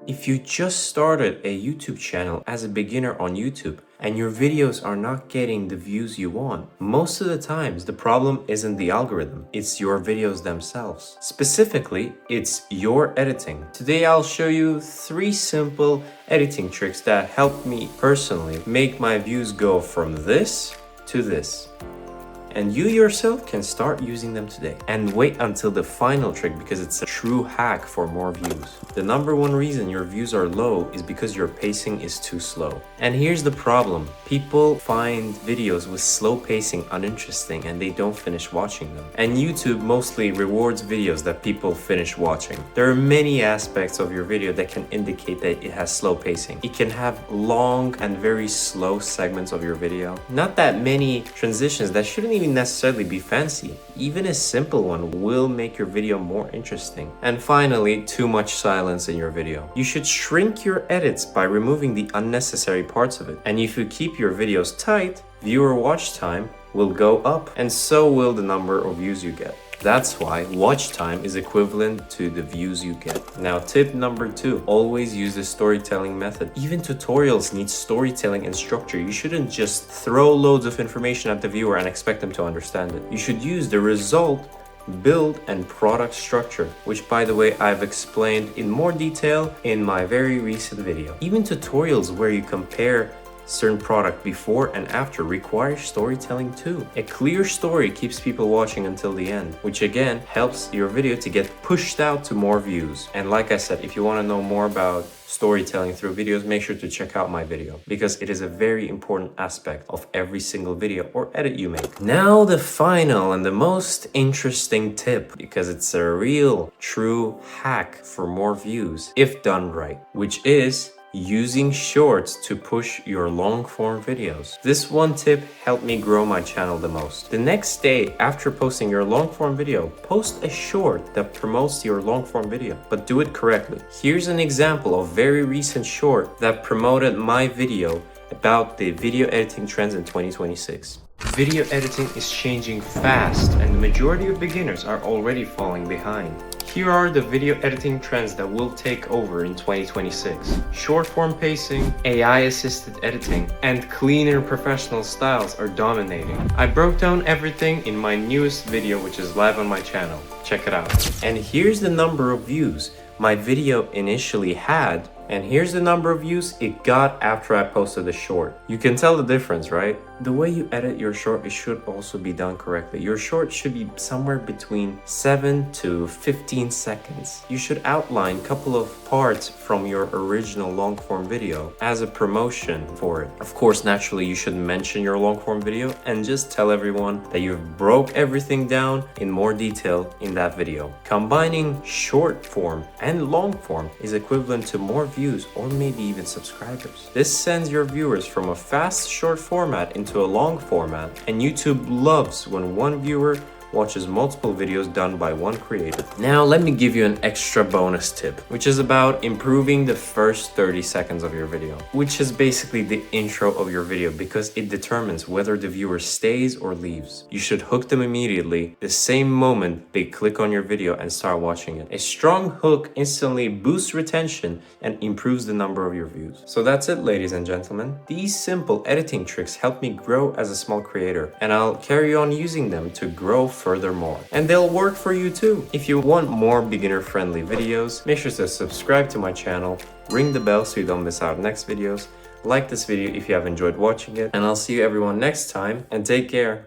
If you just started a YouTube channel as a beginner on YouTube and your videos are not getting the views you want, most of the times the problem isn't the algorithm, it's your videos themselves. Specifically, it's your editing. Today I'll show you 3 simple editing tricks that helped me personally make my views go from this to this. And you yourself can start using them today. And wait until the final trick because it's a true hack for more views. The number one reason your views are low is because your pacing is too slow. And here's the problem. People find videos with slow pacing uninteresting and they don't finish watching them. And YouTube mostly rewards videos that people finish watching. There are many aspects of your video that can indicate that it has slow pacing. It can have long and very slow segments of your video. Not that many transitions that shouldn't even necessarily be fancy. Even a simple one will make your video more interesting. And finally, too much silence in your video. You should shrink your edits by removing the unnecessary parts of it. And if you keep your videos tight, viewer watch time will go up, and so will the number of views you get. That's why watch time is equivalent to the views you get. Now, tip number 2, always use the storytelling method. Even tutorials need storytelling and structure. You shouldn't just throw loads of information at the viewer and expect them to understand it. You should use the result, build, and product structure, which by the way, I've explained in more detail in my very recent video. Even tutorials where you compare certain product before and after requires storytelling too. A clear story keeps people watching until the end, which again helps your video to get pushed out to more views. And like I said, if you want to know more about storytelling through videos, make sure to check out my video because it is a very important aspect of every single video or edit you make. Now the final and the most interesting tip, because it's a real true hack for more views if done right, which is using shorts to push your long form videos. This one tip helped me grow my channel the most. The next day after posting your long form video, post a short that promotes your long form video, but do it correctly. Here's an example of very recent short that promoted my video about the video editing trends in 2026. Video editing is changing fast and the majority of beginners are already falling behind. Here are the video editing trends that will take over in 2026. Short form pacing, AI assisted editing, and cleaner professional styles are dominating. I broke down everything in my newest video, which is live on my channel. Check it out. And here's the number of views my video initially had, and here's the number of views it got after I posted the short. You can tell the difference, right? The way you edit your short, it should also be done correctly. Your short should be somewhere between 7 to 15 seconds. You should outline a couple of parts from your original long form video as a promotion for it. Of course, naturally, you should mention your long form video and just tell everyone that you've broke everything down in more detail in that video. Combining short form and long form is equivalent to more views or maybe even subscribers. This sends your viewers from a fast short format into a long format, and YouTube loves when one viewer watches multiple videos done by one creator. Now let me give you an extra bonus tip, which is about improving the first 30 seconds of your video, which is basically the intro of your video because it determines whether the viewer stays or leaves. You should hook them immediately the same moment they click on your video and start watching it. A strong hook instantly boosts retention and improves the number of your views. So that's it, ladies and gentlemen. These simple editing tricks help me grow as a small creator, and I'll carry on using them to grow furthermore. And they'll work for you too. If you want more beginner-friendly videos, make sure to subscribe to my channel, ring the bell so you don't miss out next videos, like this video if you have enjoyed watching it, and I'll see you everyone next time, and take care.